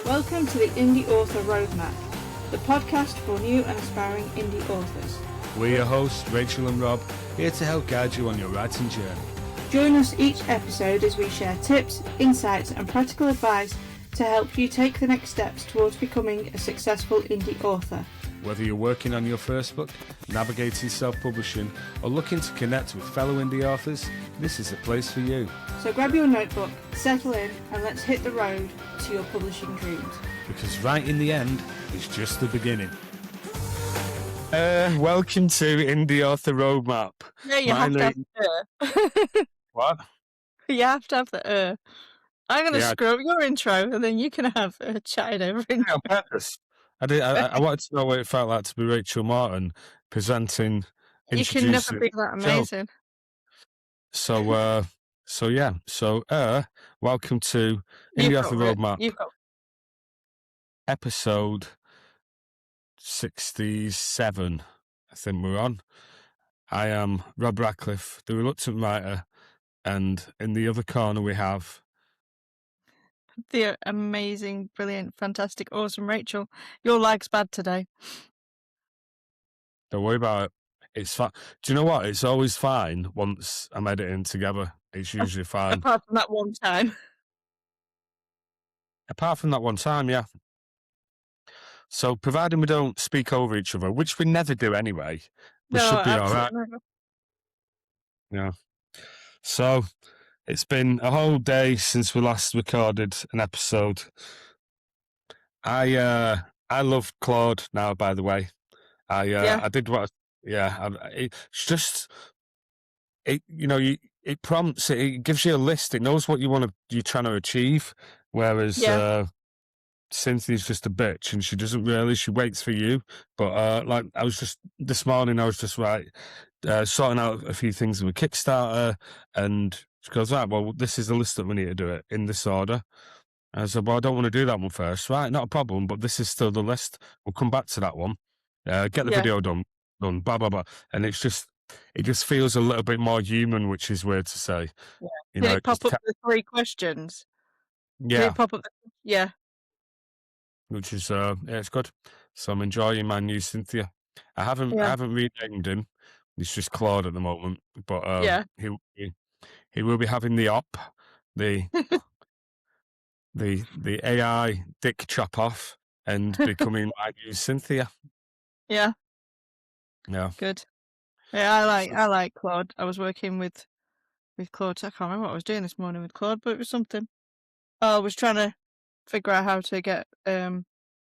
Welcome to the Indie Author Roadmap, the podcast for new and aspiring indie authors. We're your hosts, Rachel and Rob, here to help guide you on your writing journey. Join us each episode as we share tips, insights and practical advice to help you take the next steps towards becoming a successful indie author. Whether you're working on your first book, navigating self-publishing, or looking to connect with fellow indie authors, this is the place for you. So grab your notebook, settle in, and let's hit the road to your publishing dreams. Because right in the end, it's just the beginning. Welcome to Indie Author Roadmap. Yeah, you have to have the What? You have to have the I'm going to screw up your intro and then you can have a chatting over intro. On purpose. I wanted to know what it felt like to be Rachel Martin presenting. You can never be that amazing. So, welcome to Indie Author Roadmap. Episode 67, I think we're on. I am Rob Radcliffe, the reluctant writer, and in the other corner we have the amazing, brilliant, fantastic, awesome Rachel. Your lag's bad today. Don't worry about it. It's fine. Do you know what? It's always fine once I'm editing together. It's usually fine. Apart from that one time. Yeah. So, providing we don't speak over each other, which we never do anyway, we should be all right. Yeah. So, it's been a whole day since we last recorded an episode. I love Claude now, by the way. I did what. It's just it prompts it gives you a list. It knows what you're trying to achieve. Whereas Cynthia's just a bitch, and she doesn't really. She waits for you. But I was just this morning, I was just sorting out a few things with Kickstarter, and she goes, right, well, this is the list that we need to do it in this order. And I said, well, I don't want to do that one first. Right, not a problem, but this is still the list. We'll come back to that one. Get the video done, blah, blah, blah. And it just feels a little bit more human, which is weird to say. Yeah. Did it pop up the 3 questions? Yeah. Did it pop up Which is, it's good. So I'm enjoying my new Cynthia. I haven't renamed him. He's just Claude at the moment. But he will be having the the AI dick chop off and becoming my new Cynthia. Yeah. Yeah. Good. Yeah, I like Claude. I was working with Claude. I can't remember what I was doing this morning with Claude, but it was something. I was trying to figure out how to get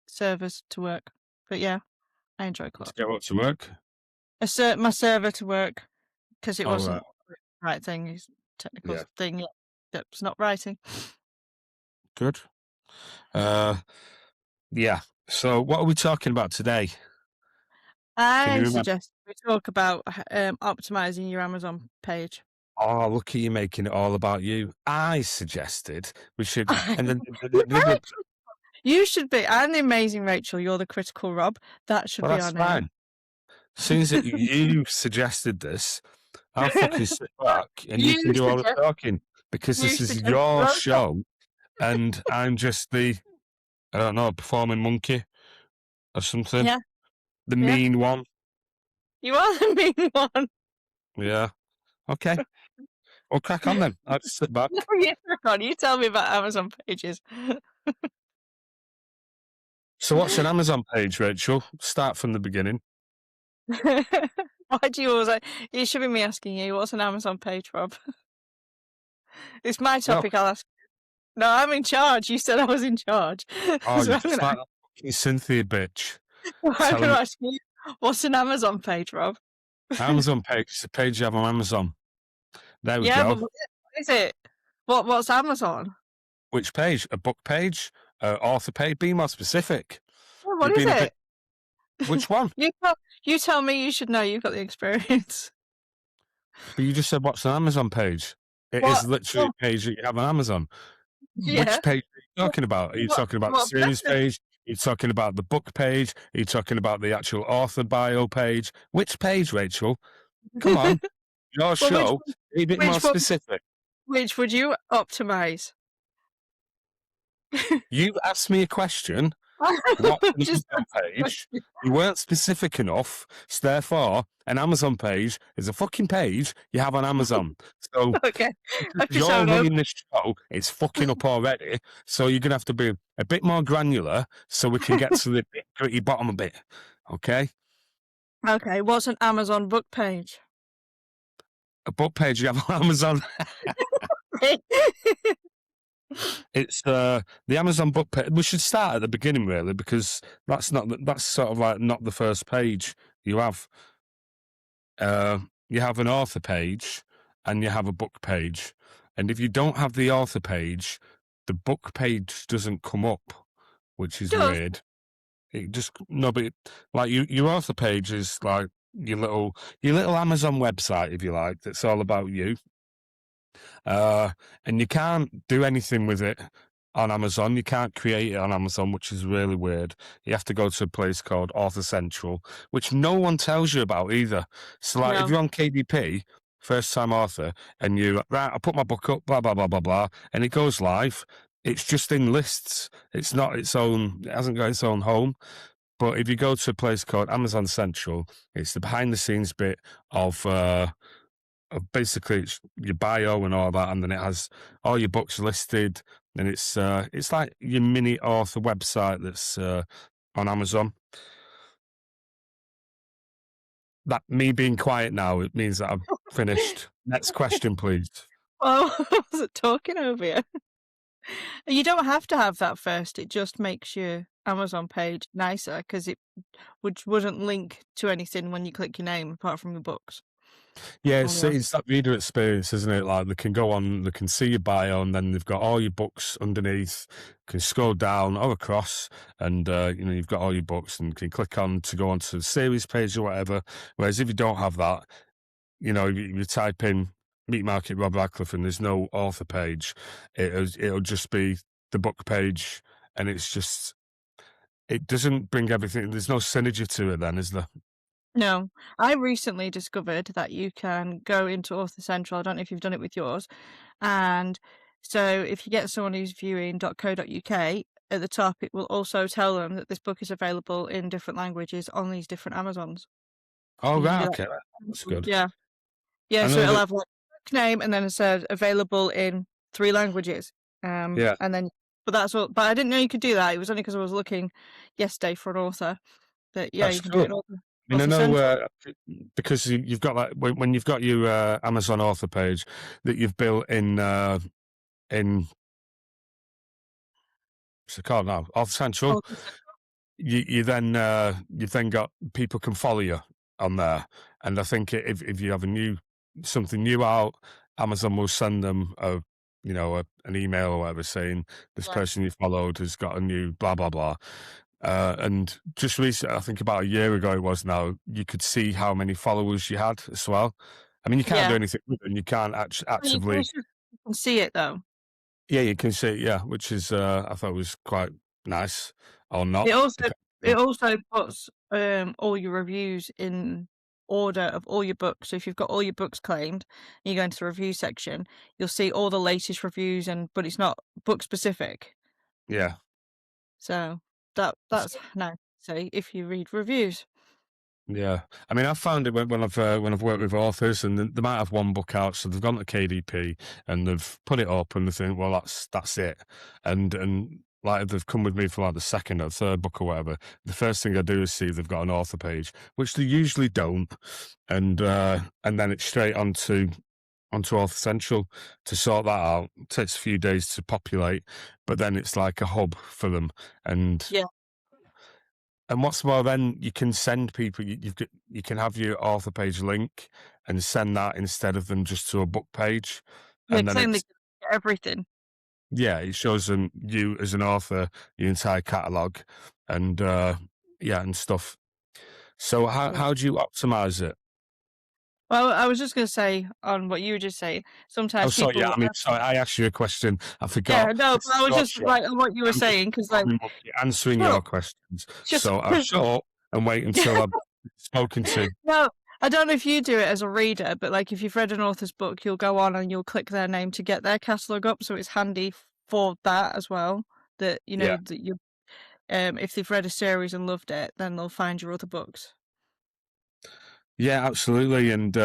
servers to work. But yeah, I enjoy Claude. To get what to work? My server to work, because it wasn't the right thing. It's a technical thing that's not writing. Good. So what are we talking about today? I suggest we talk about optimizing your Amazon page. Oh, look at you making it all about you. I suggested we should... and then You should be. I'm the amazing Rachel. You're the critical Rob. That should be our name. Fine. As soon as you suggested this, I'll fucking sit back and you can do all the talking, because this is your show and I'm just the, I don't know, performing monkey or something. Yeah. The mean one. You are the mean one. Yeah. Okay. Well, crack on then. I'll just sit back. No, you crack on. You tell me about Amazon pages. So what's an Amazon page, Rachel? Start from the beginning. Why do you always it should be me asking you, what's an Amazon page, Rob? It's my topic, I'll ask. No, I'm in charge. You said I was in charge. Oh, you're just like that fucking Cynthia bitch. I'm going to ask you, what's an Amazon page, Rob? Amazon page is a page you have on Amazon. There we go. But what is it? What's Amazon? Which page? A book page? Author page? Be more specific. Well, what is it? Which one? You tell me. You should know. You've got the experience. But you just said, what's an Amazon page? It is literally a page that you have on Amazon. Yeah. Which page are you talking about? Are you talking about the series page? Are you talking about the book page? Are you talking about the actual author bio page? Which page, Rachel? Come on. Your show. Be a bit more specific. Which would you optimize? You asked me a question. What's an Just Amazon page? You weren't specific enough, so therefore, an Amazon page is a fucking page you have on Amazon. So okay. because I'm just you're having running this show, it's fucking up already. So you're gonna have to be a bit more granular so we can get to the gritty bottom of it. Okay? Okay, what's an Amazon book page? A book page you have on Amazon. It's the Amazon book page. We should start at the beginning, really, because that's sort of like not the first page you have. You have an author page and you have a book page, and if you don't have the author page, the book page doesn't come up, which is Does. weird. It just no, but like your author page is like your little Amazon website, if you like, that's all about you. And you can't do anything with it on Amazon. You can't create it on Amazon, which is really weird. You have to go to a place called Author Central, which no one tells you about either. So, like, if No. you're on KDP, first time author, and I put my book up, blah, blah, blah, blah, blah, and it goes live, it's just in lists. It's not its own, it hasn't got its own home. But if you go to a place called Amazon Central, it's the behind the scenes bit of basically it's your bio and all that, and then it has all your books listed, and it's like your mini author website that's on Amazon. That me being quiet now, it means that I've finished. Next question, please. Oh, I wasn't talking over you. You don't have to have that first. It just makes your Amazon page nicer because it wouldn't link to anything when you click your name apart from your books. Yeah, it's that reader experience, isn't it? Like they can go on, they can see your bio, and then they've got all your books underneath. You can scroll down or across, and you've got all your books, and you can click on to go onto the series page or whatever. Whereas if you don't have that, you type in Meat Market Rob Radcliffe, and there's no author page. It'll just be the book page, and it doesn't bring everything. There's no synergy to it, then, is there? No, I recently discovered that you can go into Author Central. I don't know if you've done it with yours. And so if you get someone who's viewing .co.uk, at the top, it will also tell them that this book is available in different languages on these different Amazons. Oh, You can right, do okay, that's good. Yeah. Yeah, I so know it'll that- have like book name and then it says available in 3 languages. Yeah. And then, but that's all. But I didn't know you could do that. It was only because I was looking yesterday for an author. But yeah, That's you can cool. do it all. I mean, I Author know Central. because you've got that when you've got your Amazon author page that you've built in what's it called now? Author Central. Author Central. You've then got people can follow you on there, and I think if you have something new out, Amazon will send them an email or whatever saying this Yeah. person you followed has got a new blah blah blah. And just recently, I think about a year ago it was now, you could see how many followers you had as well. I mean, you can't do Yeah. anything with it, and you can't actively. You can see it though. Yeah, you can see it, yeah, which is I thought was quite nice or not. It also puts all your reviews in order of all your books. So if you've got all your books claimed, and you go into the review section, you'll see all the latest reviews, but it's not book specific. Yeah. So that's nice. So if you read reviews. Yeah, I mean, I've found it when I've worked with authors, and they might have one book out, so they've gone to KDP and they've put it up, and they think, well, that's it, and like they've come with me for like the second or third book or whatever. The first thing I do is see they've got an author page, which they usually don't, and then it's straight onto Author Central to sort that out. It takes a few days to populate, but then it's like a hub for them, and Yeah. And what's more, then you can send people. You can have your author page link and send that instead of them just to a book page. And then everything. Yeah, it shows them you as an author, your entire catalogue, and and stuff. So how do you optimize it? Well, I was just going to say on what you were just saying. Sometimes sorry, people. Sorry, I asked you a question. I forgot. Yeah, no, but I was just like on what you were saying because answering your questions. So I'll shut up and wait until I've spoken to. No, I don't know if you do it as a reader, but like if you've read an author's book, you'll go on and you'll click their name to get their catalogue up, so it's handy for that as well. that Yeah. that you if they've read a series and loved it, then they'll find your other books. Yeah, absolutely. And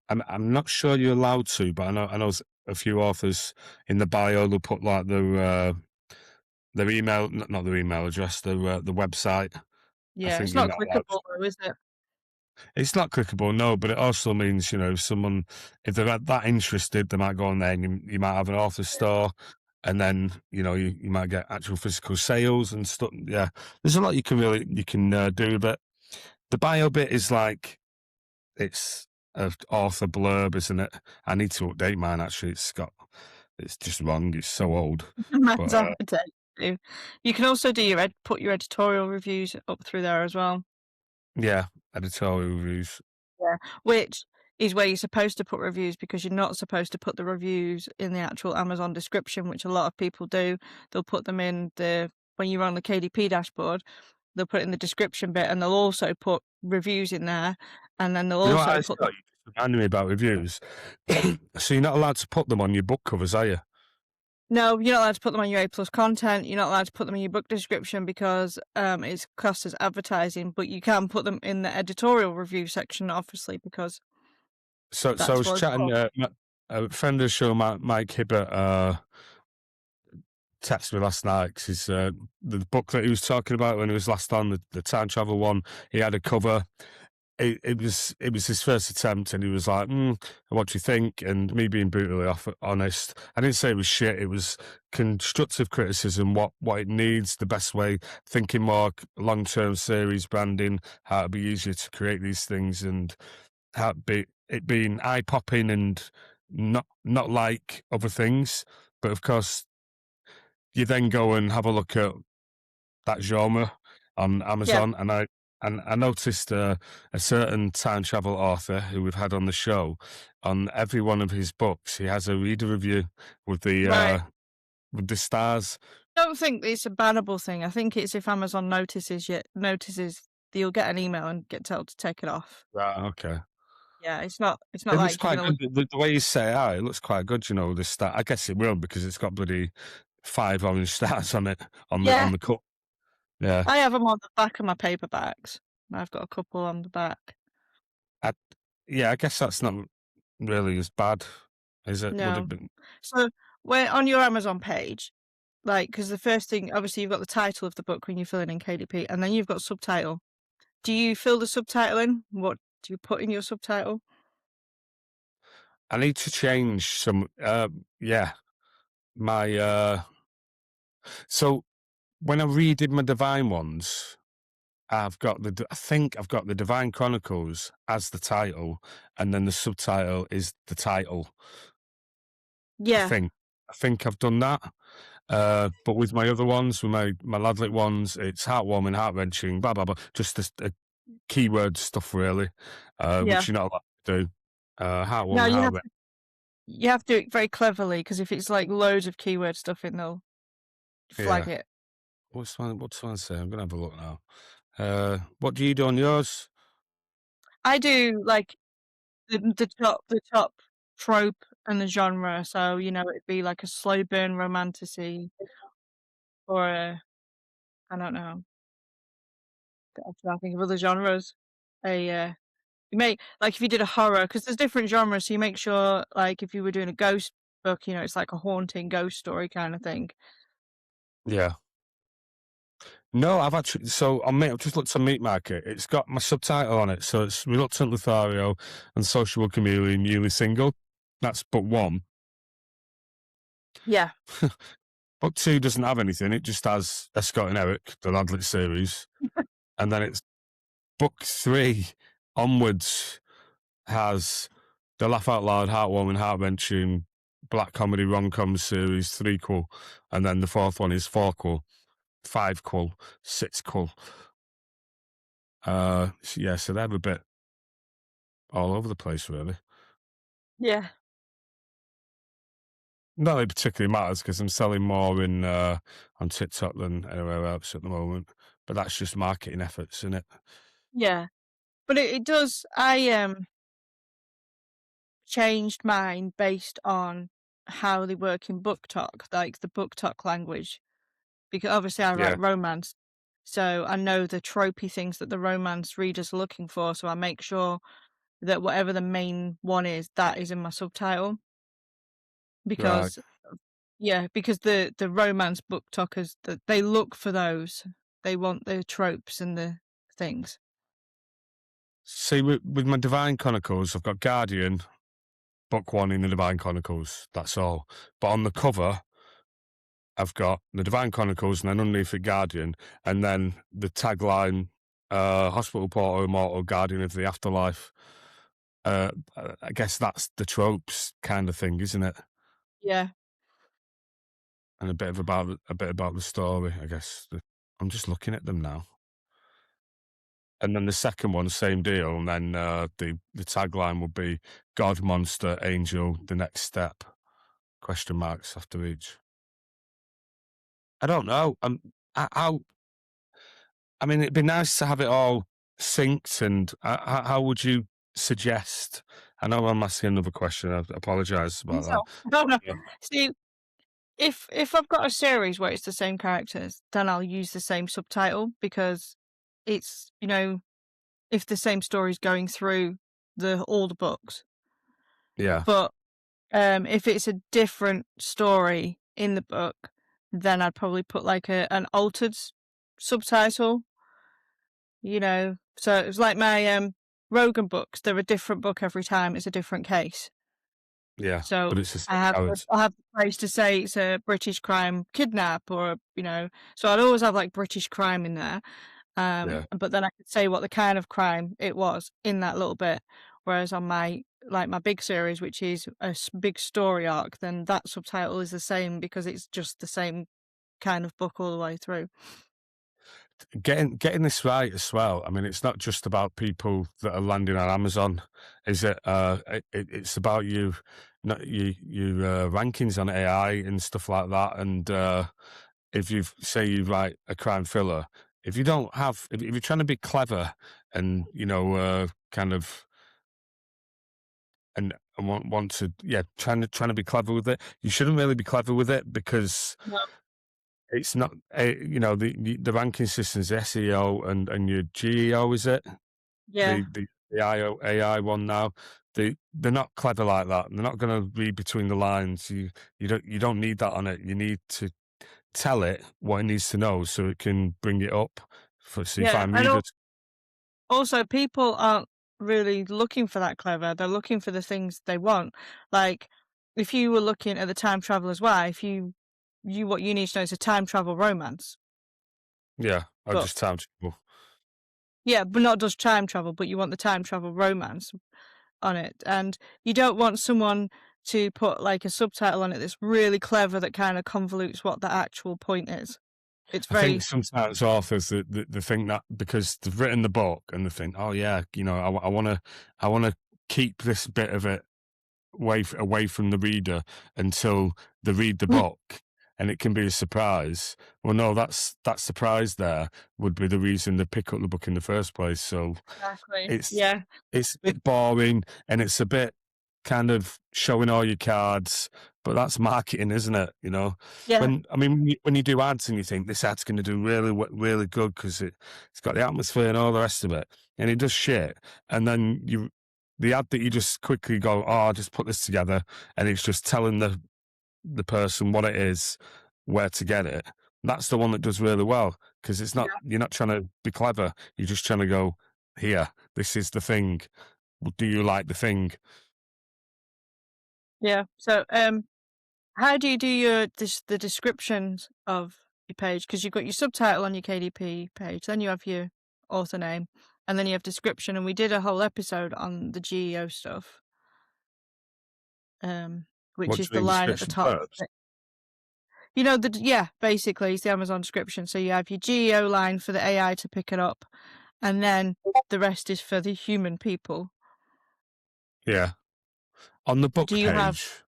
I'm not sure you're allowed to, but I know a few authors in the bio they'll put like their email, not their email address, the website. I Yeah, think it's you're not not allowed. clickable though, is it? It's not clickable, no, but it also means, if they're that interested, they might go on there and you might have an author store, and then, you might get actual physical sales and stuff. Yeah, there's a lot you can do with it. The bio bit is like, it's an author blurb, isn't it? I need to update mine, actually. It's just wrong. It's so old. Mine's But, out of date too. You can also do put your editorial reviews up through there as well. yeah, editorial reviews. Yeah, which is where you're supposed to put reviews because you're not supposed to put the reviews in the actual Amazon description, which a lot of people do. They'll put them in when you're on the KDP dashboard, they'll put it in the description bit and they'll also put reviews in there, and then they'll You know what also I put saw? You just reminded me about reviews. So you're not allowed to put them on your book covers, are you? No, you're not allowed to put them on your A+ content. You're not allowed to put them in your book description because it's classed as advertising, but you can put them in the editorial review section, obviously, because So I that's was what it's chatting, for. a friend of the show, Mike Hibbert, texted me last night 'cause the book that he was talking about when he was last on, the time travel one, he had a cover. It was his first attempt, and he was like, "What do you think?" And me being brutally honest, I didn't say it was shit. It was constructive criticism, what it needs, the best way, thinking more long term series branding, how it'd be easier to create these things, and how it being eye popping and not like other things. But of course, you then go and have a look at that genre on Yeah, Amazon, and I noticed a certain time travel author who we've had on the show. On every one of his books, he has a reader review with right. the stars. I don't think it's a bannable thing. I think it's if Amazon notices that you'll get an email and get told to take it off. Right, okay. Yeah, it's not It looks like you're quite gonna look. good. The way you say it out, it looks quite good. The star. I guess it will because it's got bloody 5 orange stars on it Yeah, on the cup. Yeah, I have them on the back of my paperbacks. I've got a couple on the back. I, yeah. I guess that's not really as bad, is it? Would it No. been? So where on your Amazon page, like, because the first thing, obviously, you've got the title of the book when you're filling in KDP, and then you've got subtitle. Do you fill the subtitle in? What do you put in your subtitle? I need to change some. Yeah, my. So when I redid my Divine ones, I think I've got the Divine Chronicles as the title, and then the subtitle is the title. I Yeah, think. I think I've done that. But with my other ones, with my Ladlit ones, it's heartwarming, heart wrenching, blah blah blah. Just the keyword stuff, really, yeah. which you're not allowed to do. No, Heartwarming, heart you have to do it very cleverly because if it's like loads of keyword stuff in, they'll yeah. flag it. What's one say? I'm gonna have a look now. What do you do on yours? I do like the top trope and the genre. So it'd be like a slow burn romantasy or I don't know. I'm trying to think of other genres. You make like if you did a horror, because there's different genres, so you make sure like if you were doing a ghost book, it's like a haunting ghost story kind of thing. Yeah. No, I've actually. So I've just looked on Meat Market. It's got my subtitle on it, so it's Reluctant Lothario and Social Chameleon, newly single. That's book one. Yeah, Book two doesn't have anything. It just has Scott and Eric, the Ladlet series, and then it's book three onwards has the laugh out loud, heartwarming, heart wrenching black comedy rom com series threequel, and then the fourth one is fourquel, fivequel, sixquel. Yeah, so they're a bit all over the place, really. yeah, Not that it particularly matters because I'm selling more on TikTok than anywhere else at the moment. But that's just marketing efforts, isn't it? yeah. But it does. I changed mine based on how they work in book talk, like the book talk language. because obviously I Yeah. write romance, so I know the tropey things that the romance readers are looking for. So I make sure that whatever the main one is, that is in my subtitle. Right. Because because the romance book talkers, that they look for those. They want the tropes and the things. See, with my Divine Chronicles, I've got Guardian, book 1 in the Divine Chronicles. That's all. But on the cover, I've got the Divine Chronicles and then underneath it Guardian, and then the tagline, Hospital Porter Immortal, Guardian of the Afterlife. I guess that's the tropes kind of thing, isn't it? Yeah. And a bit about the story, I guess. I'm just looking at them now. And then the second one, same deal, and then the tagline would be God, Monster, Angel, the next step? Question marks after each. I don't know. I mean, it'd be nice to have it all synced. And how would you suggest? I know I'm asking another question. I apologise about that. No. Yeah. See, if I've got a series where it's the same characters, then I'll use the same subtitle, because it's, if the same story's going through all the books. Yeah. But if it's a different story in the book, then I'd probably put like an altered subtitle. So it's like my Rogan books. They're a different book every time. It's a different case. Yeah. So But it's the same I have character. I have the place to say it's a British crime kidnap, or so I'd always have like British crime in there. Yeah. But then I could say what the kind of crime it was in that little bit. Whereas on my big series, which is a big story arc, then that subtitle is the same, because it's just the same kind of book all the way through. Getting this right as well. I mean, it's not just about people that are landing on Amazon, is it? It's about you, not your rankings on AI and stuff like that. And if you write a crime thriller, if you don't have, if you're trying to be clever and kind of and want to, trying to be clever with it, you shouldn't really be clever with it, because No. it's not, the ranking systems, SEO and your GEO, is it? Yeah. The AI one now. They're not clever like that. They're not going to read between the lines. You don't need that on it. You need to tell it what it needs to know so it can bring it up so you find And readers. also, people aren't really looking for that clever. They're looking for the things they want. Like, if you were looking at the Time Traveler's Wife, what you need to know is a time travel romance. Yeah, or But just time travel. yeah, but not just time travel, but you want the time travel romance on it. And you don't want someone to put like a subtitle on it that's really clever, that kind of convolutes what the actual point is. It's I think very, sometimes authors they think that because they've written the book and they think, oh yeah, I want to keep this bit of it away from the reader until they read the book, and it can be a surprise. Well, no, that surprise there would be the reason they pick up the book in the first place. So exactly. it's Yeah. it's a bit boring, and it's a bit kind of showing all your cards, but that's marketing, isn't it? Yeah. When you do ads and you think this ad's going to do really good because it's got the atmosphere and all the rest of it, and it does shit, and then the ad that you just quickly go, oh, I'll just put this together, and it's just telling the person what it is, where to get it. That's the one that does really well, because it's not, you're not trying to be clever. You're just trying to go, here, this is the thing. Do you like the thing? Yeah. So, how do you do the descriptions of your page? Because you've got your subtitle on your KDP page, then you have your author name, and then you have description. And we did a whole episode on the GEO stuff, which What do is you the mean, line at the description top. first? Basically, it's the Amazon description. So you have your GEO line for the AI to pick it up, and then the rest is for the human people. Yeah. On the book Do you have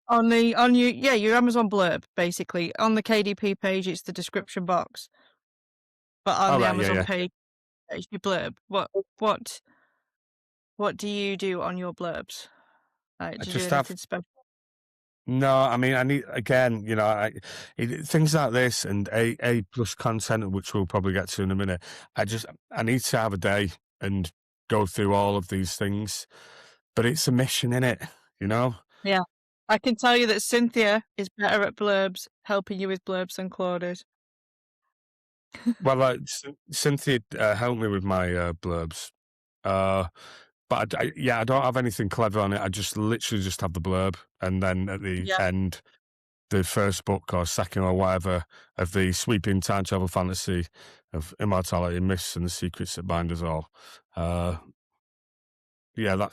page. your Amazon blurb, basically on the KDP page? It's the description box, but on Oh, the right, Amazon yeah. page, it's your blurb. What do you do on your blurbs? Like, I do you do just have anything special? No, I mean, I need again, things like this and A plus content, which we'll probably get to in a minute. I need to have a day and go through all of these things, but it's a mission in it, you know. Yeah. I can tell you that Cynthia is better at blurbs, helping you with blurbs than Claude is. Well, Cynthia helped me with my blurbs, but I don't have anything clever on it. I just literally just have the blurb, and then at the Yeah. end, the first book or second or whatever of the sweeping time travel fantasy of immortality, myths, and the secrets that bind us all. Yeah,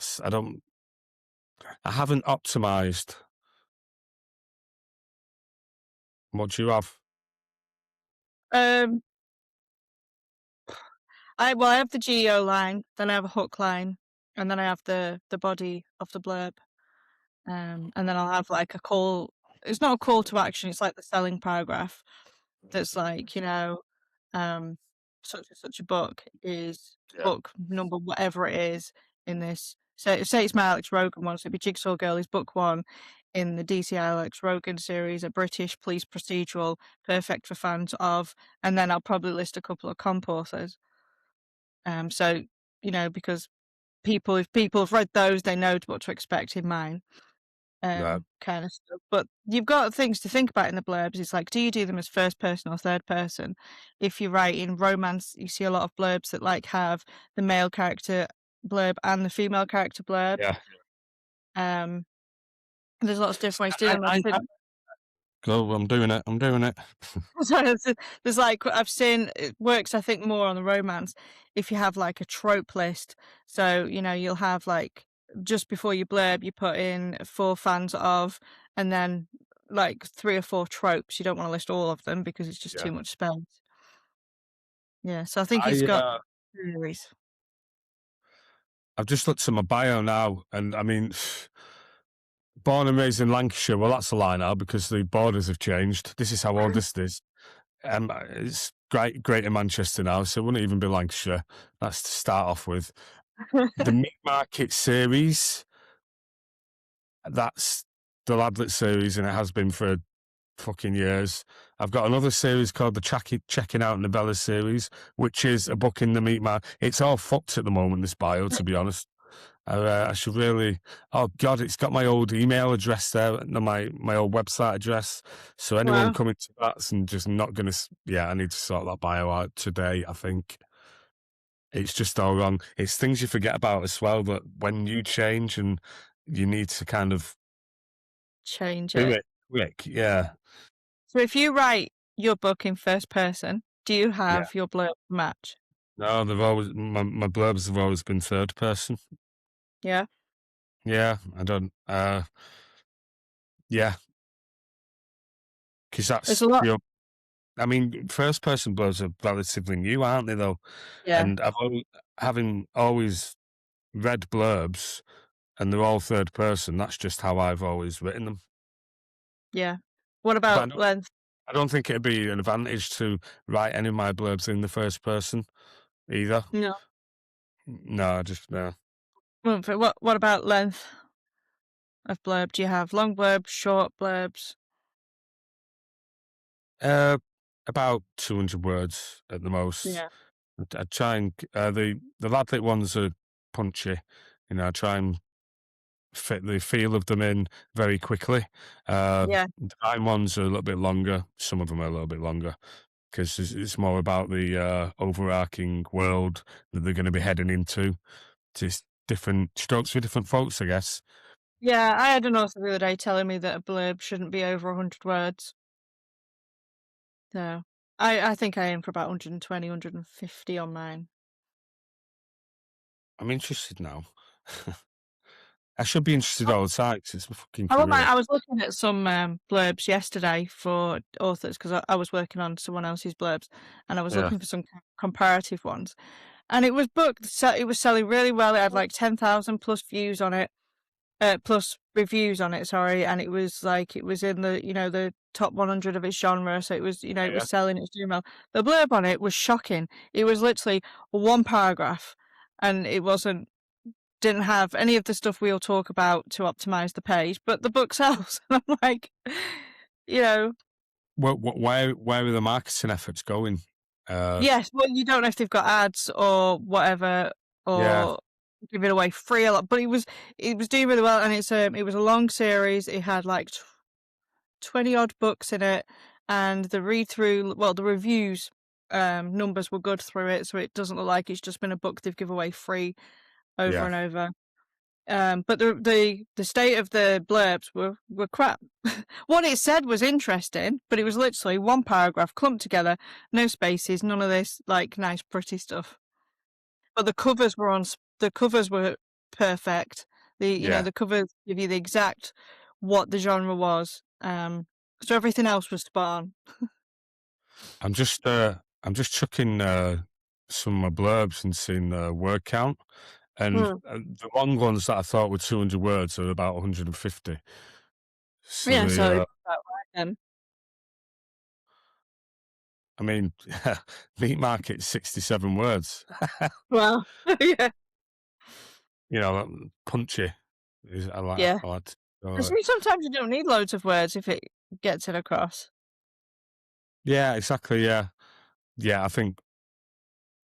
I haven't optimized. What do you have? Um, I have the geo line, then I have a hook line, and then I have the body of the blurb. And then I'll have like a call. It's not a call to action. It's like the selling paragraph. That's like, such and such a book is Yeah, book number whatever it is in this. So say it's my Alex Rogan one, so it'd be Jigsaw Girl is book one in the DC Alex Rogan series, a British police procedural, perfect for fans of, and then I'll probably list a couple of comp authors. So because if people have read those, they know what to expect in mine. right. Kind of stuff. But you've got things to think about in the blurbs. It's like, do you do them as first person or third person? If you write in romance, you see a lot of blurbs that like have the male character blurb and the female character blurb. Yeah. Um, there's lots of different ways to do them. Go. I'm doing it. I'm doing it. Sorry, there's like I've seen it works. I think more on the romance if you have like a trope list. So you'll have like just before you blurb, you put in 4 fans of, and then like 3 or 4 tropes. You don't want to list all of them because it's just Yeah. too much space. Yeah, so I think it's I got theories. I've just looked at my bio now, and I mean, born and raised in Lancashire. Well, that's a lie now because the borders have changed. This is how old this is. It's great in Manchester now, so it wouldn't even be Lancashire. That's to start off with. The Meat Market series, that's the Ladlet series, and it has been for fucking years. I've got another series called the Checking Out Novella series, which is a book in the meat market. It's all fucked at the moment, this bio, to be honest. I should really. Oh God, it's got my old email address there, my old website address. So anyone Wow. coming to that's and just not gonna. Yeah, I need to sort that bio out today. I think it's just all wrong. It's things you forget about as well. That when you change and you need to kind of Change do it. it quick. Yeah, So if you write your book in first person, do you yeah. have your blurb match? No, they've always my blurbs have always been third person. Yeah. Yeah, I don't. Yeah, because There's that's a lot. I mean, first person blurbs are relatively new, aren't they? Though, Yeah. and having always read blurbs, and they're all third person. That's just how I've always written them. Yeah. What But about length? I don't think it'd be an advantage to write any of my blurbs in the first person either. No. No, I just no. What about length of blurb? Do you have long blurbs, short blurbs? About 200 words at the most. Yeah. I try and the Ladlit ones are punchy. I try and fit the feel of them in very quickly. Yeah. The Vine ones are a little bit longer. Some of them are a little bit longer because it's more about the overarching world that they're going to be heading into. It's different strokes for different folks, I guess. Yeah, I had an author the other day telling me that a blurb shouldn't be over 100 words. So I think I aim for about 120, 150 on mine. I'm interested now. I should be interested all the time 'cause it's my fucking I career. was looking at some blurbs yesterday for authors because I was working on someone else's blurbs, and I was Yeah. looking for some comparative ones. And it was booked, so it was selling really well. It had like 10,000 plus views on it, plus reviews on it. Sorry, and it was in the the top 100 of its genre. So it was it was selling, it was doing well. The blurb on it was shocking. It was literally one paragraph, and it wasn't didn't have any of the stuff we'll talk about to optimize the page, but the book sells. And I'm like, Where are the marketing efforts going? Yes, well, you don't know if they've got ads or whatever, Yeah. or give it away free a lot. But it was doing really well, and it was a long series. It had like 20 odd books in it, and the reviews numbers were good through it, so it doesn't look like it's just been a book they've given away free over and over. But the state of the blurbs were crap. What it said was interesting, but it was literally one paragraph clumped together, no spaces, none of this like nice pretty stuff. But the covers were perfect. The covers give you the exact what the genre was. So everything else was spot on. I'm just chucking some of my blurbs and seeing the word count, and the long ones that I thought were 200 words are about 150. So yeah, so it's about right then. I mean, meat market 67 words. Well, yeah. Punchy. I like. Yeah. I like. Sometimes you don't need loads of words if it gets it across. Yeah, exactly. Yeah, I think.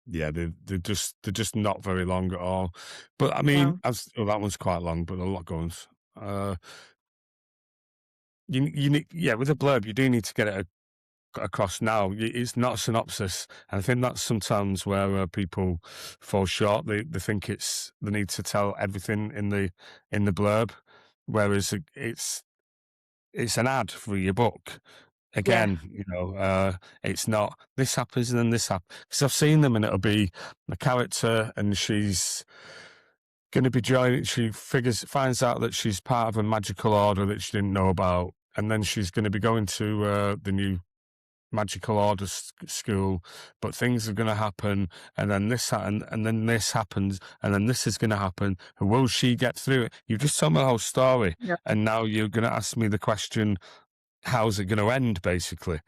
Yeah, they're just not very long at all. But I mean, that one's quite long, but a lot goes. You need, with a blurb, you do need to get it across now. It's not a synopsis, and I think that's sometimes where people fall short. They think they need to tell everything in the blurb, whereas it's an ad for your book. Again, it's not this happens and then this happens, because I've seen them and it'll be a character and she's going to be joining. She finds out that she's part of a magical order that she didn't know about, and then she's going to be going to the new magical order school, but things are going to happen, and then this and then this happens, and then this is going to happen. And will she get through it? You've just told me the whole story, and now you're going to ask me the question: how's it going to end? Basically,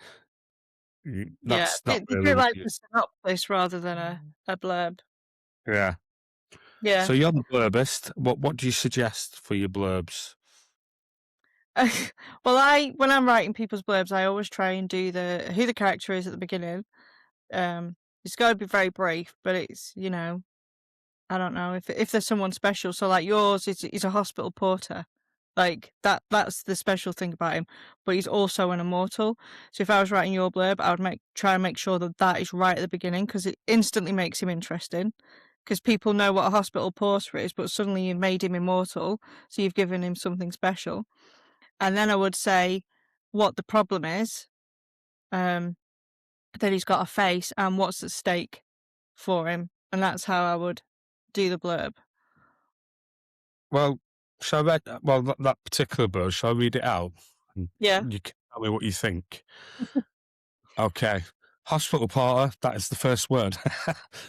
that's not they really do like the synopsis rather than a blurb. Yeah. So you're the blurbist. What do you suggest for your blurbs? Well, when I'm writing people's blurbs, I always try and do who the character is at the beginning. It's got to be very brief, but it's I don't know if there's someone special. So like yours, he's a hospital porter, like that's the special thing about him. But he's also an immortal. So if I was writing your blurb, I would try and make sure that is right at the beginning, because it instantly makes him interesting. Because people know what a hospital porter is, but suddenly you've made him immortal, so you've given him something special. And then I would say what the problem is, that he's got a face, and what's at stake for him. And that's how I would do the blurb. Well, that particular blurb, shall I read it out? Yeah. You can tell me what you think. Okay. Hospital porter, that is the first word.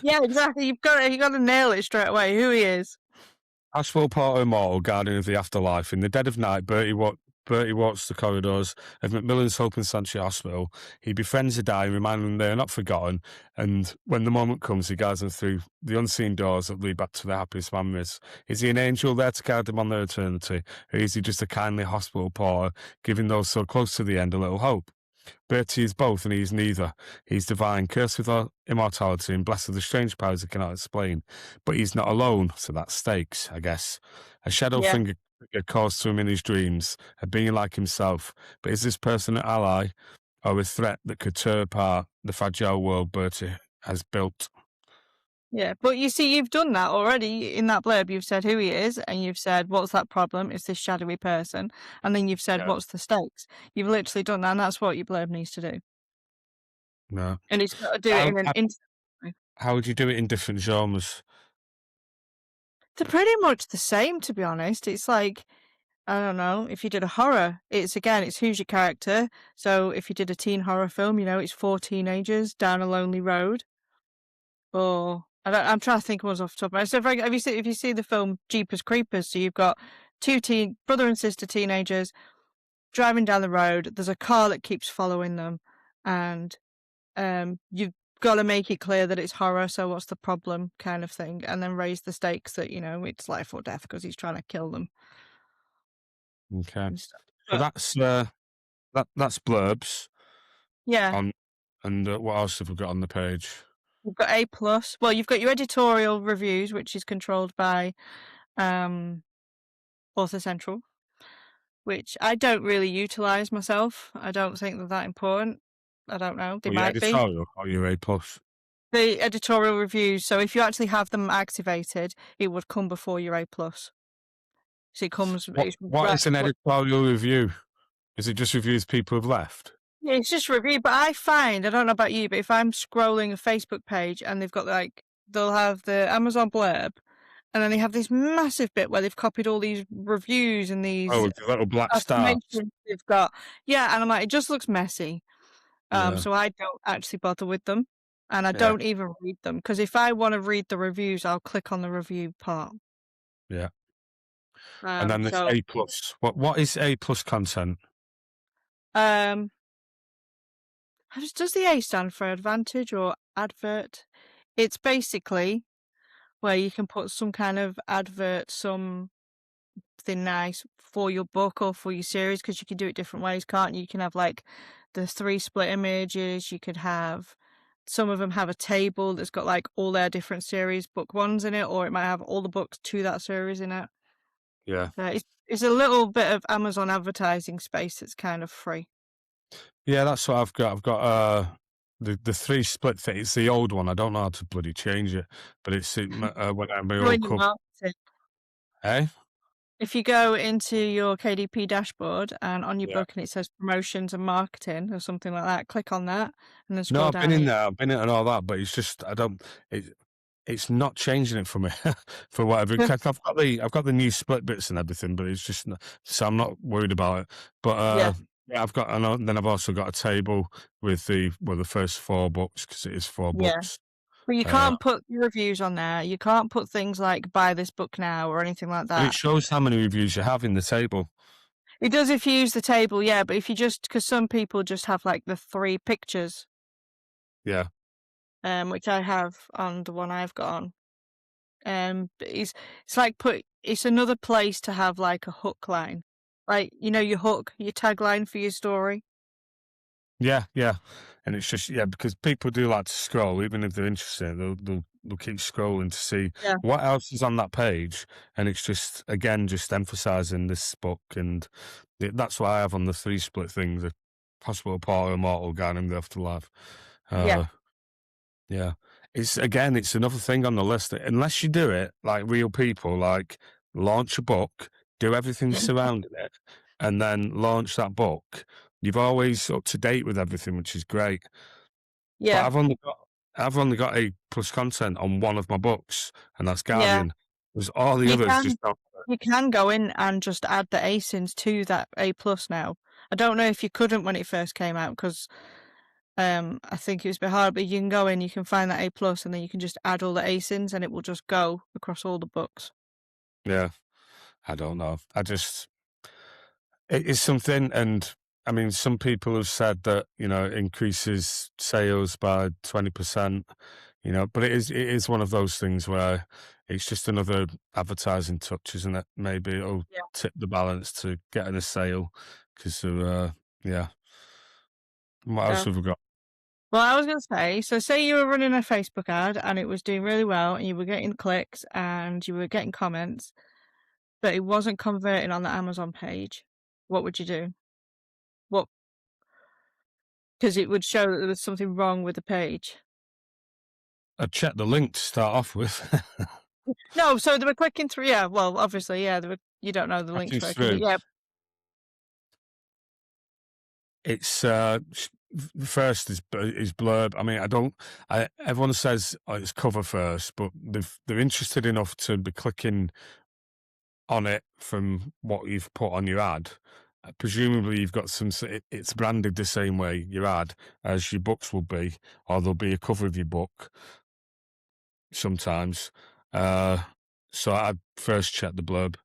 Yeah, exactly. You got to nail it straight away, who he is. Hospital porter immortal, guardian of the afterlife. In the dead of night, Bertie walks the corridors of Macmillan's Hope and Sanctuary Hospital. He befriends the dying, reminding them they are not forgotten, and when the moment comes, he guides them through the unseen doors that lead back to their happiest memories. Is he an angel there to guide them on their eternity, or is he just a kindly hospital porter, giving those so close to the end a little hope? Bertie is both, and he is neither. He's divine, cursed with immortality, and blessed with the strange powers he cannot explain. But he's not alone, so that's stakes, I guess. A shadow figure calls to him in his dreams, a being like himself. But is this person an ally, or a threat that could tear apart the fragile world Bertie has built? Yeah, but you see, you've done that already in that blurb. You've said who he is, and you've said what's that problem? It's this shadowy person, and then you've said what's the stakes. You've literally done that, and that's what your blurb needs to do. No, and it's got to do it in an instant. How would you do it in different genres? They're pretty much the same, to be honest. It's like, I don't know, if you did a horror, it's who's your character. So if you did a teen horror film, it's 4 teenagers down a lonely road. Or I'm trying to think of ones off the top of my head. So if you see the film Jeepers Creepers, so you've got 2 brother and sister teenagers driving down the road. There's a car that keeps following them, and got to make it clear that it's horror, so what's the problem kind of thing, and then raise the stakes that, you know, it's life or death because he's trying to kill them Okay. and stuff. So But that's blurbs yeah, on, and what else have we got on the page? you've got A+. Well, you've got your editorial reviews, which is controlled by Author Central, which I don't really utilize myself. I don't think they're that important. I don't know. They Or your might be. editorial or your A+. The editorial reviews, so if you actually have them activated, it would come before your A+. So it comes... What is an editorial review? Is it just reviews people have left? Yeah, it's just review, but I find, I don't know about you, but if I'm scrolling a Facebook page and they've got like, they'll have the Amazon blurb, and then they have this massive bit where they've copied all these reviews and these Oh, the little black stars. affirmations they've got. Yeah, and I'm like, it just looks messy. Yeah. So I don't actually bother with them, and I Yeah. don't even read them, because if I want to read the reviews, I'll click on the review part. Yeah. And then there's So, A+. What is A+ content? does the A stand for advantage or advert? It's basically where you can put some kind of advert, something nice for your book or for your series, because you can do it different ways, can't you? You can have like the 3 split images. You could have, some of them have a table that's got like all their different series book ones in it, or it might have all the books to that series in it. Yeah. It's a little bit of Amazon advertising space that's kind of free. Yeah, that's what I've got. I've got the 3 split thing. It's the old one. I don't know how to bloody change it, but it's when I'm my Go old in your marketing. Eh? If you go into your KDP dashboard and on your Yeah. book and it says promotions and marketing or something like that, click on that and then No, scroll I've down. been in there. I've been in and all that, but it's just it's not changing it for me for whatever. I've got the new split bits and everything, but it's just so I'm not worried about it. But yeah, then I've also got a table with the first 4 books, because it is 4 Yeah. books. But you can't put your reviews on there. You can't put things like buy this book now or anything like But it that. shows how many reviews you have in the table. It does if you use the table, yeah, but if you just, because some people just have like the 3 pictures, Yeah. which I have on the one I've got on. But it's like it's another place to have like a hook line. Like, you know, your hook, your tagline for your story. Yeah, yeah. And it's just, because people do like to scroll, even if they're interested, they'll keep scrolling to see Yeah. what else is on that page. And it's just, again, just emphasizing this book. And that's why I have on the 3 split things, a possible part of Immortal Guide in the Afterlife. Yeah. It's another thing on the list. Unless you do it like real people, like launch a book, do everything surrounding it, and then launch that book, you've always up to date with everything, which is great. Yeah. But I've only got A+ content on one of my books, and that's Yeah. Guardian. There's all the others just don't. You can go in and just add the ASINs to that A+ now. I don't know if you couldn't when it first came out, because I think it was a bit hard, but you can go in, you can find that A+, and then you can just add all the ASINs and it will just go across all the books. Yeah. I don't know. It is something, and I mean, some people have said that, it increases sales by 20%, but it is one of those things where it's just another advertising touch, isn't it? Maybe it'll tip the balance to getting a sale, because of, What else have we got? Well, I was going to say you were running a Facebook ad and it was doing really well and you were getting clicks and you were getting comments, but it wasn't converting on the Amazon page. What would you do? Because it would show that there was something wrong with the page. I'd check the link to start off with. No, so they were clicking through. Yeah, well, obviously, yeah, you don't know the links working, but yeah. It's first is blurb. I mean, everyone says it's cover first, but they're interested enough to be clicking on it from what you've put on your ad. Presumably you've got it's branded the same way, your ad, as your books will be, or there'll be a cover of your book sometimes. So I'd first check the blurb.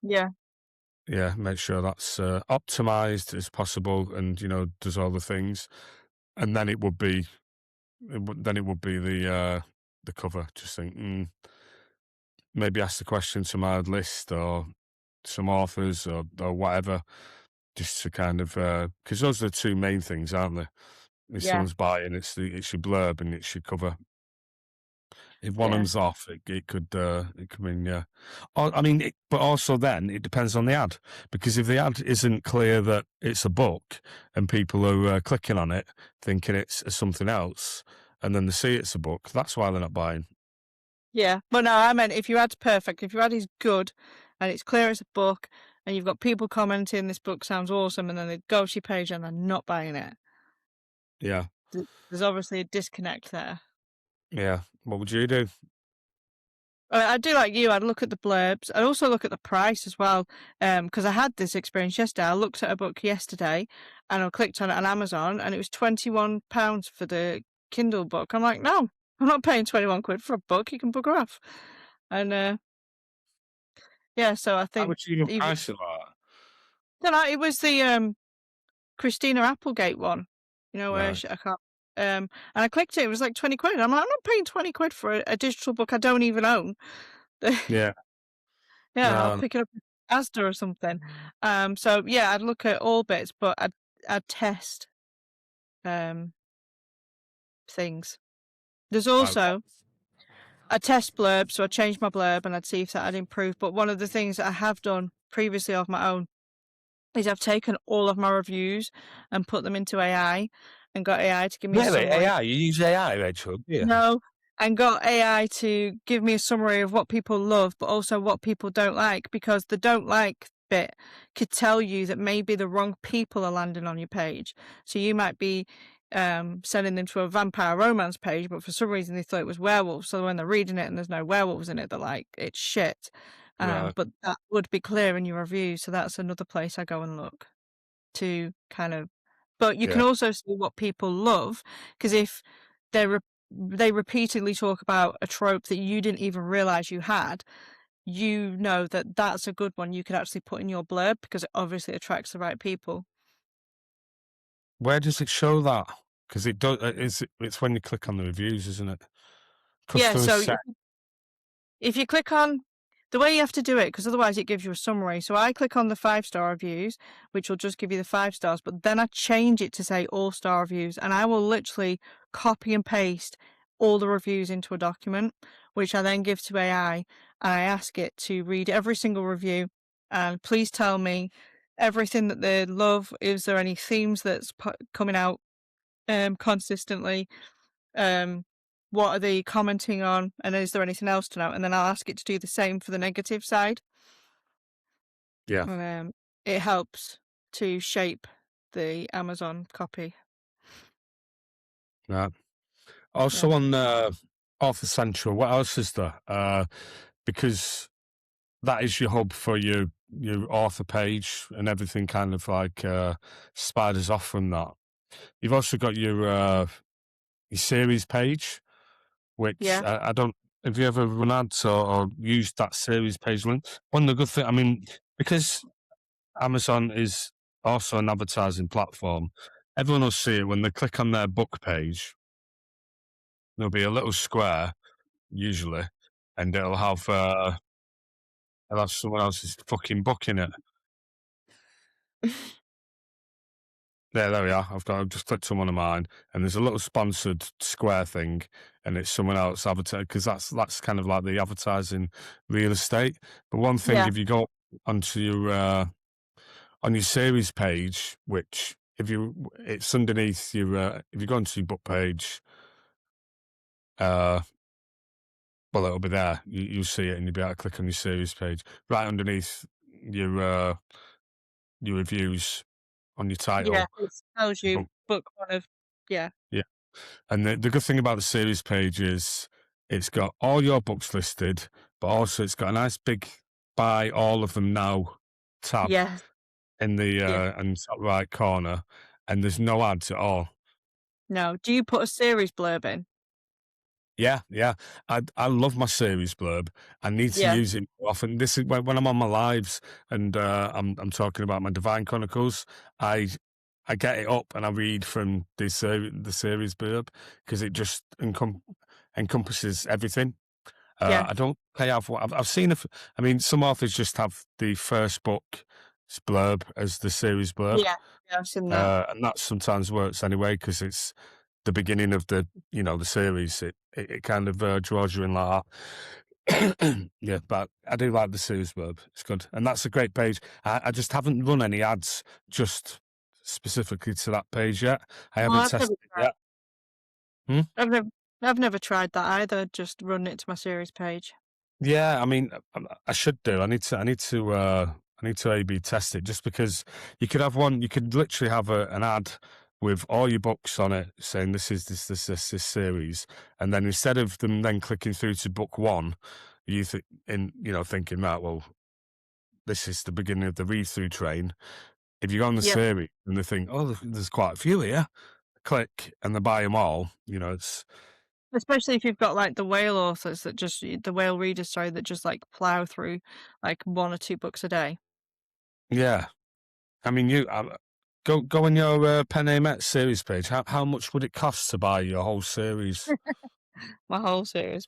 Yeah. Yeah, make sure that's optimized as possible and, does all the things. And then it would be then it would be the cover. Just think, maybe ask the question to my list or some authors or whatever, just to kind of because those are the two main things, aren't they? If Yeah. someone's buying, it's your blurb and it's your cover. If one of Yeah. them's off, it could mean, yeah. I mean, but also then it depends on the ad, because if the ad isn't clear that it's a book and people are clicking on it thinking it's something else, and then they see it's a book, that's why they're not buying. Yeah. But no, I meant if your ad's perfect, if your ad is good and it's clear it's a book and you've got people commenting this book sounds awesome and then they go to your page and they're not buying it. Yeah. There's obviously a disconnect there. Yeah. What would you do? I do like you. I'd look at the blurbs. I'd also look at the price as well, because I had this experience yesterday. I looked at a book yesterday, and I clicked on it on Amazon, and it was £21 for the Kindle book. I'm like, no, I'm not paying 21 quid for a book. You can bugger off. And yeah, so I How think much even even price of that? no, it was the Christina Applegate one. You know where Right. I can't. And I clicked it. It was like 20 quid. I'm like, I'm not paying 20 quid for a digital book I don't even own. Yeah. Yeah, I'll No. pick it up at Asda or something. So yeah, I'd look at all bits, but I'd test things. There's also a test blurb, so I changed my blurb and I'd see if that had improved. But one of the things that I have done previously of my own is I've taken all of my reviews and put them into AI and got AI to give me a Really? summary. AI? You use AI, Rachel? Yeah. No, and got AI to give me a summary of what people love, but also what people don't like, because the don't like bit could tell you that maybe the wrong people are landing on your page. So you might be sending them to a vampire romance page, but for some reason they thought it was werewolves. So when they're reading it and there's no werewolves in it, they're like, it's shit. Right. But that would be clear in your review. So that's another place I go and look to kind of. But you can Yeah. also see what people love, because if they repeatedly talk about a trope that you didn't even realize you had, you know that that's a good one you could actually put in your blurb because it obviously attracts the right people. Where does it show that? Because it does. It's when you click on the reviews, isn't it? Yeah, Customers so set. if you click on the way you have to do it, because otherwise it gives you a summary. So I click on the 5-star reviews, which will just give you the 5 stars, but then I change it to say all-star reviews, and I will literally copy and paste all the reviews into a document, which I then give to AI, and I ask it to read every single review and please tell me everything that they love. Is there any themes that's coming out consistently? What are they commenting on, and is there anything else to note? And then I'll ask it to do the same for the negative side. Yeah. And it helps to shape the Amazon copy. Right. Also Yeah. on Author Central, what else is there? Because that is your hub for your author page, and everything kind of like spiders off from that. You've also got your series page, which Yeah. I don't. Have you ever run ads or used that series page link? One of the good things, I mean, because Amazon is also an advertising platform, everyone will see it when they click on their book page. There'll be a little square usually, and it'll have someone else's fucking book in it. There we are. I've just clicked on one of mine, and there's a little sponsored square thing, and it's someone else advertising, because that's kind of like the advertising real estate. But one thing, Yeah. if you go onto your on your series page, which it's underneath your if you go onto your book page, well, it'll be there. You'll see it, and you'll be able to click on your series page right underneath your reviews on your title. Yeah. It tells you book one of. Yeah. Yeah. And the good thing about the series page is it's got all your books listed, but also it's got a nice big buy all of them now tab Yeah. in the Yeah. top right corner, and there's no ads at all. No. Do you put a series blurb in? Yeah, yeah. I love my series blurb. I need to Yeah. use it more often. This is when I'm on my lives and I'm talking about my Divine Chronicles. I I get it up and I read from the series blurb because it just encompasses everything. Yeah. I don't pay off. I've seen. I mean, some authors just have the first book blurb as the series blurb, Yeah. Yeah, I've seen that. and that sometimes works anyway because it's the beginning of the the series. It kind of draws you in like that. Yeah, but I do like the series blurb. It's good, and that's a great page. I just haven't run any ads just specifically to that page yet. I Well, haven't I've never tested it tried. yet. Hmm? I've never tried that either. Just run it to my series page. Yeah, I mean, I should do. I need to A/B test it just because you could have one. You could literally have an ad with all your books on it saying this is this series, and then instead of them then clicking through to book one, thinking right, well, this is the beginning of the read through train. If you go on the Yep. series and they think, oh, there's quite a few here, click and they buy them all. It's Especially if you've got like the whale authors that just the whale readers, sorry, that just like plow through like 1 or 2 books a day. yeah. I mean, go on your Pen Met series page. How much would it cost to buy your whole series? My whole series.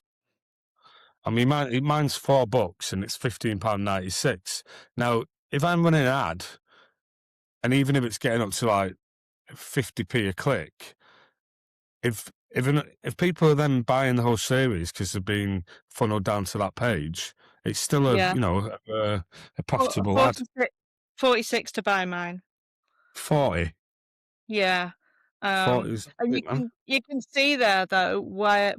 I mean, mine's 4 books and it's £15.96. Now, if I'm running an ad, and even if it's getting up to like 50p a click, if people are then buying the whole series because they're being funneled down to that page, it's still Yeah. a profitable ad. 46 to buy mine. 40. Yeah. 40 is And it, man. you can see there though where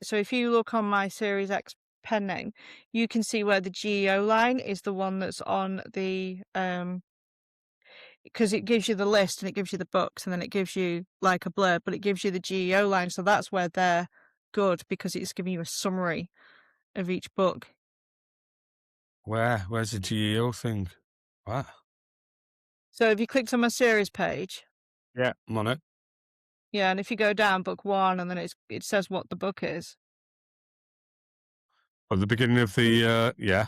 so if you look on my Series X pen name, you can see where the GEO line is the one that's on the because it gives you the list and it gives you the books and then it gives you like a blurb, but it gives you the GEO line, so that's where they're good because it's giving you a summary of each book. Where's the GEO thing? What? So if you clicked on my series page, Yeah, I'm on it. yeah, and if you go down book 1 and then it says what the book is. At the beginning of the yeah.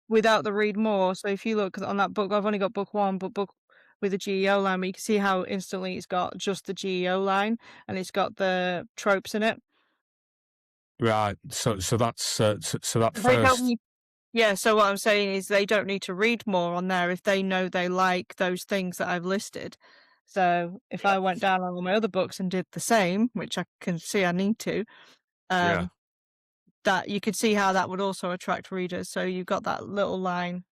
Without the read more. So if you look on that book, I've only got book 1, but book with a GEO line, but you can see how instantly it's got just the GEO line and it's got the tropes in it. Right. So that's so that They don't first. need, yeah, so what I'm saying is they don't need to read more on there if they know they like those things that I've listed. So if I went down on all my other books and did the same, which I can see I need to, Yeah. that you could see how that would also attract readers. So you've got that little line.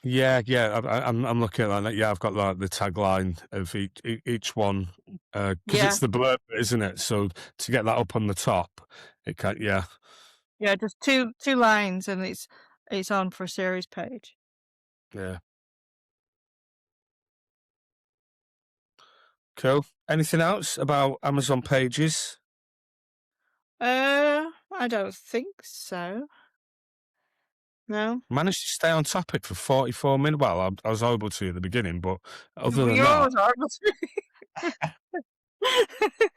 Yeah, yeah. I'm looking at that. Yeah, I've got like the tagline of each one because Yeah. it's the blurb, isn't it? So to get that up on the top, it can yeah. Yeah, just two lines and it's on for a series page. Yeah. Cool. Anything else about Amazon pages? I don't think so. No. Managed to stay on topic for 44 minutes. Well, I was able to at the beginning, but other than You're that, always horrible to me.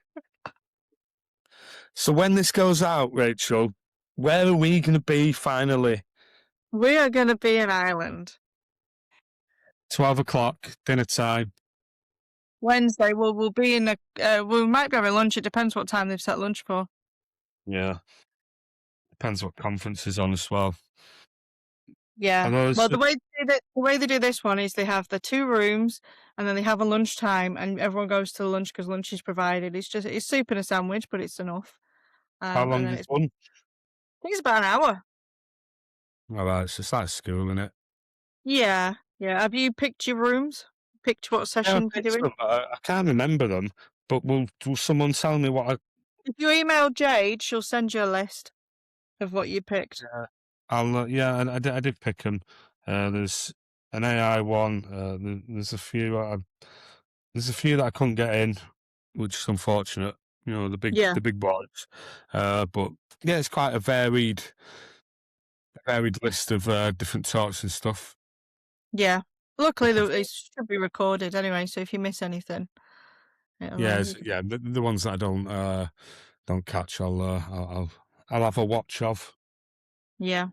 so when this goes out, Rachel, where are we going to be finally? We are gonna be in Ireland. 12 o'clock, dinner time. Wednesday, we'll be in we might be having lunch. It depends what time they've set lunch for. Yeah. Depends what conference is on as well. Yeah. Are those, Well, the way they do this one is they have the 2 rooms, and then they have a lunchtime, and everyone goes to lunch because lunch is provided. It's soup and a sandwich, but it's enough. how And long then is it's I lunch? think it's about an hour. All right, it's just like school, isn't it? Yeah. Yeah. Have you picked your rooms? Picked what Yeah, I sessions you're picked doing? some, I can't remember them, but will someone tell me what I... If you email Jade, she'll send you a list of what you picked. Yeah, I did pick them. There's an AI one. There's a few. There's a few that I couldn't get in, which is unfortunate. Yeah. the big boys. But yeah, it's quite a varied list of different talks and stuff. Yeah. Luckily, they should be recorded anyway, so if you miss anything, Yeah, you can... yeah. The ones that I don't catch, I'll have a watch of. Yeah.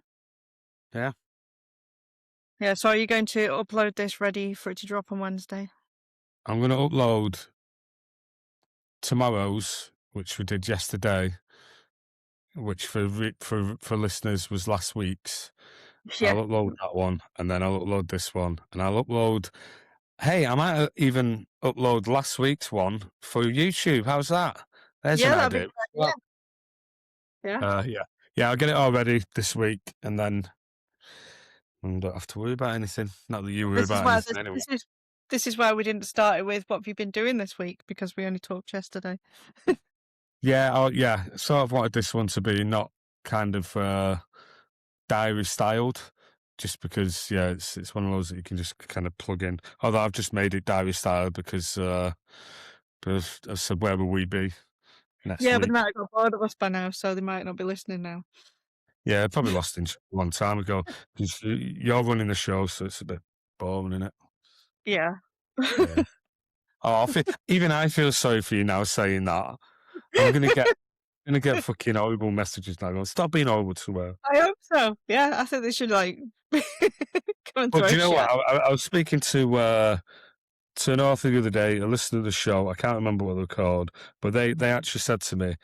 Yeah. Yeah. So are you going to upload this ready for it to drop on Wednesday? I'm going to upload tomorrow's, which we did yesterday, which for listeners was last week's. Yeah. I'll upload that one, and then I'll upload this one, and I'll upload. Hey, I might even upload last week's one for YouTube. How's that? There's an that'd be idea. great. Yeah. I'll get it all ready this week, and then I don't have to worry about anything. Not that you worry about anything anyway. This is why we didn't start it with what have you been doing this week, because we only talked yesterday. Yeah. Sort of wanted this one to be not kind of diary styled, just because it's one of those that you can just kind of plug in. Although I've just made it diary styled because I said, where will we be next week? But they might have got bored of us by now, so they might not be listening now. Yeah, I probably lost in a long time ago. Because you're running the show, so it's a bit boring, isn't it? Yeah. Oh, even I feel sorry for you now saying that. I'm gonna get fucking horrible messages now. Going, stop being horrible to her. I hope so. Yeah, I think they should come and throw But do you know shit. what? I was speaking to an author the other day, a listener to the show. I can't remember what they're called, but they actually said to me,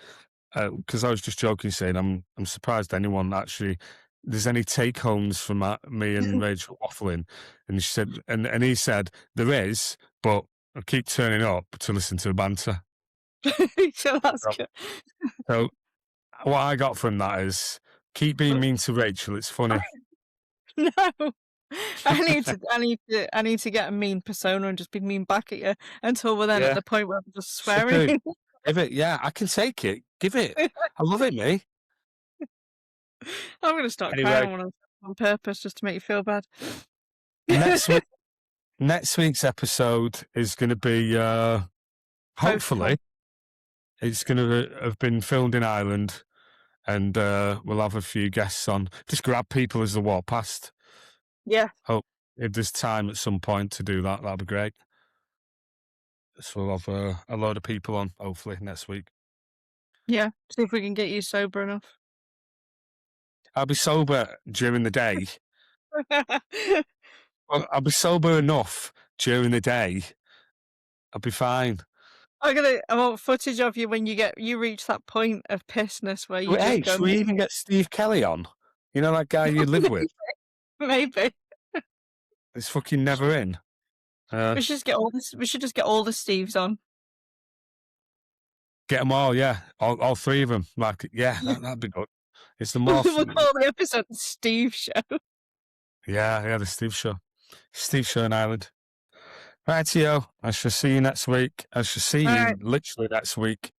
because I was just joking, saying I'm surprised anyone actually there's any take homes from me and Rachel waffling, and she said, and he said there is, but I keep turning up to listen to the banter. So that's good. So what I got from that is keep being mean to Rachel. It's funny. No, I need to get a mean persona and just be mean back at you until we're then at the point where I'm just swearing. Give it, I can take it. Give it. I love it, me. I'm going to start crying on purpose just to make you feel bad. Next week's episode is going to be, hopefully, it's going to have been filmed in Ireland, and we'll have a few guests on. Just grab people as they walk past. Yeah. Hope if there's time at some point to do that, that'd be great. So we'll have a load of people on, hopefully, next week. Yeah, see if we can get you sober enough. I'll be sober during the day. Well, I'll be sober enough during the day. I'll be fine. I want footage of you when you reach that point of pissness where you just go. Should we even get Steve Kelly on? You know that guy you live with? Maybe. It's fucking never in. We should just get all the Steves on. Get them all, yeah. All three of them. Like, that'd be good. It's the more We'll call the episode the Steve Show. Yeah, the Steve Show. Steve Show in Ireland. Rightio. I shall see you next week. I shall see you literally next week.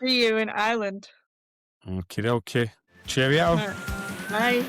See you in Ireland. Okie dokie. Cheerio. Bye.